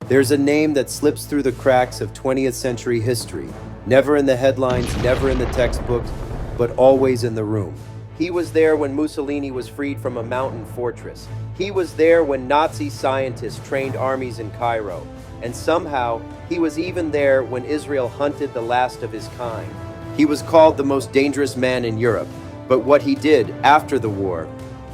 There's a name that slips through the cracks of 20th century history, never in the headlines, never in the textbooks, but always in the room. He was there when Mussolini was freed from a mountain fortress. He was there when Nazi scientists trained armies in Cairo. And somehow, he was even there when Israel hunted the last of his kind. He was called the most dangerous man in Europe, but what he did after the war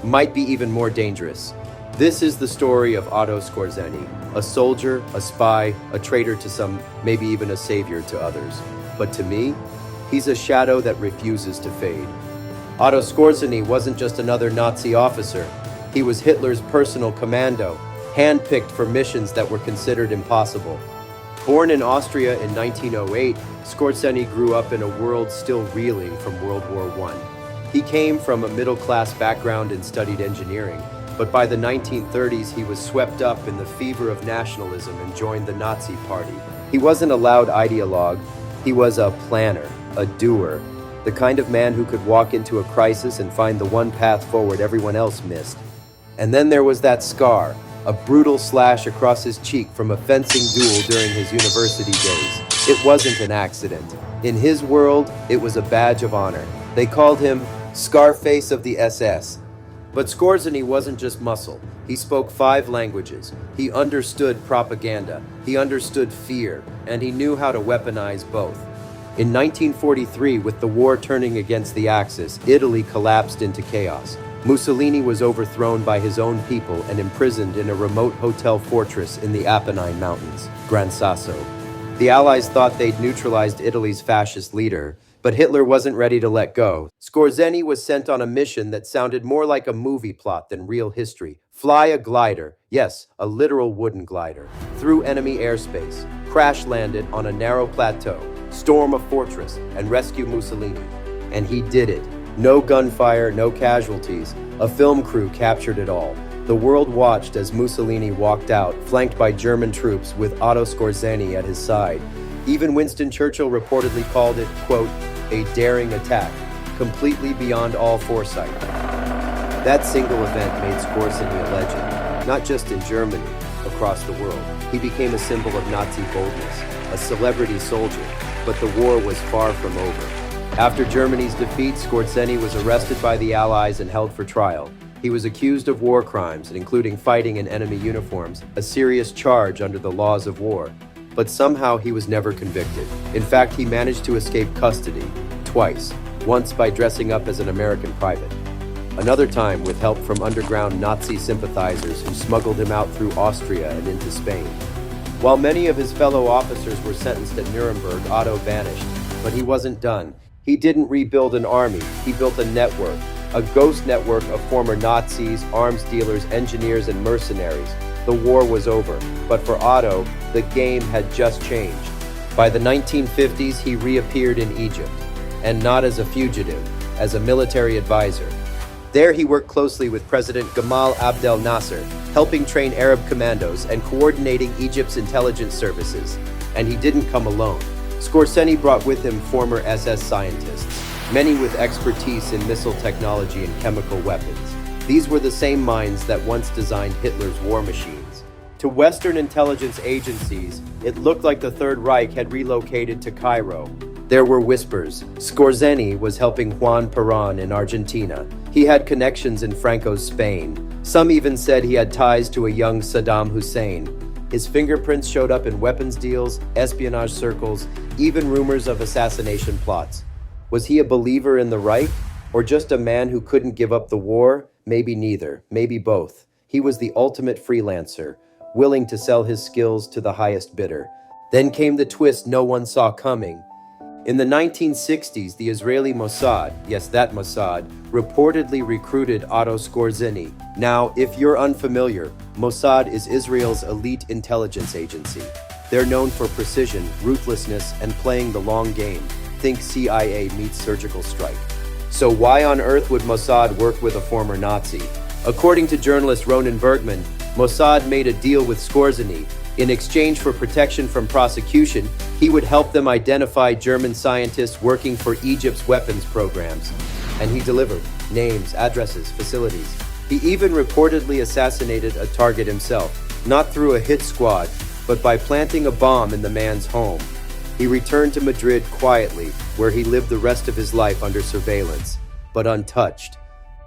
might be even more dangerous. This is the story of Otto Skorzeny, a soldier, a spy, a traitor to some, maybe even a savior to others. But to me, he's a shadow that refuses to fade. Otto Skorzeny wasn't just another Nazi officer. He was Hitler's personal commando, handpicked for missions that were considered impossible. Born in Austria in 1908, Skorzeny grew up in a world still reeling from World War I. He came from a middle-class background and studied engineering, but by the 1930s he was swept up in the fever of nationalism and joined the Nazi Party. He wasn't a loud ideologue, he was a planner, a doer, the kind of man who could walk into a crisis and find the one path forward everyone else missed. And then there was that scar, a brutal slash across his cheek from a fencing duel during his university days. It wasn't an accident. In his world, it was a badge of honor. They called him Scarface of the SS. But Skorzeny wasn't just muscle. He spoke 5 languages. He understood propaganda. He understood fear. And he knew how to weaponize both. In 1943, with the war turning against the Axis, Italy collapsed into chaos. Mussolini was overthrown by his own people and imprisoned in a remote hotel fortress in the Apennine Mountains, Gran Sasso. The Allies thought they'd neutralized Italy's fascist leader, but Hitler wasn't ready to let go. Skorzeny was sent on a mission that sounded more like a movie plot than real history. Fly a glider, yes, a literal wooden glider, through enemy airspace, crash-landed on a narrow plateau, storm a fortress, and rescue Mussolini. And he did it. No gunfire, no casualties. A film crew captured it all. The world watched as Mussolini walked out, flanked by German troops with Otto Skorzeny at his side. Even Winston Churchill reportedly called it, quote, a daring attack, completely beyond all foresight. That single event made Skorzeny a legend, not just in Germany, across the world. He became a symbol of Nazi boldness, a celebrity soldier, but the war was far from over. After Germany's defeat, Skorzeny was arrested by the Allies and held for trial. He was accused of war crimes, including fighting in enemy uniforms, a serious charge under the laws of war. But somehow he was never convicted. In fact, he managed to escape custody twice, once by dressing up as an American private. Another time with help from underground Nazi sympathizers who smuggled him out through Austria and into Spain. While many of his fellow officers were sentenced at Nuremberg, Otto vanished. But he wasn't done. He didn't rebuild an army, he built a network, a ghost network of former Nazis, arms dealers, engineers, and mercenaries. The war was over, but for Otto, the game had just changed. By the 1950s, he reappeared in Egypt, and not as a fugitive, as a military advisor. There he worked closely with President Gamal Abdel Nasser, helping train Arab commandos and coordinating Egypt's intelligence services. And he didn't come alone. Skorzeny brought with him former SS scientists, many with expertise in missile technology and chemical weapons. These were the same minds that once designed Hitler's war machines. To Western intelligence agencies, it looked like the Third Reich had relocated to Cairo. There were whispers. Skorzeny was helping Juan Perón in Argentina. He had connections in Franco's Spain. Some even said he had ties to a young Saddam Hussein. His fingerprints showed up in weapons deals, espionage circles, even rumors of assassination plots. Was he a believer in the Reich, or just a man who couldn't give up the war? Maybe neither, maybe both. He was the ultimate freelancer, willing to sell his skills to the highest bidder. Then came the twist no one saw coming. In the 1960s, the Israeli Mossad, yes, that Mossad, reportedly recruited Otto Skorzeny. Now, if you're unfamiliar, Mossad is Israel's elite intelligence agency. They're known for precision, ruthlessness, and playing the long game. Think CIA meets surgical strike. So why on earth would Mossad work with a former Nazi? According to journalist Ronen Bergman, Mossad made a deal with Skorzeny. In exchange for protection from prosecution, he would help them identify German scientists working for Egypt's weapons programs. And he delivered names, addresses, facilities. He even reportedly assassinated a target himself, not through a hit squad, but by planting a bomb in the man's home. He returned to Madrid quietly, where he lived the rest of his life under surveillance, but untouched.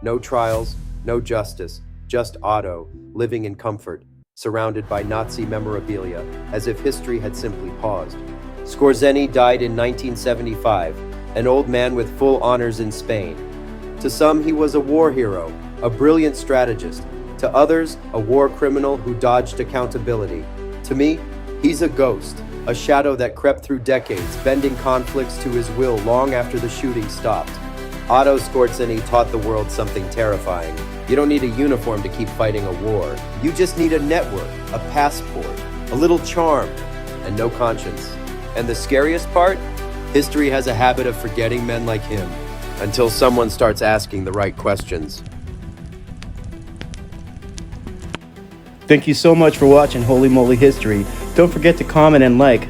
No trials, no justice, just Otto, living in comfort, surrounded by Nazi memorabilia, as if history had simply paused. Skorzeny died in 1975, an old man with full honors in Spain. To some, he was a war hero, a brilliant strategist. To others, a war criminal who dodged accountability. To me, he's a ghost, a shadow that crept through decades, bending conflicts to his will long after the shooting stopped. Otto Skorzeny taught the world something terrifying. You don't need a uniform to keep fighting a war. You just need a network, a passport, a little charm, and no conscience. And the scariest part? History has a habit of forgetting men like him, until someone starts asking the right questions. Thank you so much for watching Holy Moly History. Don't forget to comment and like.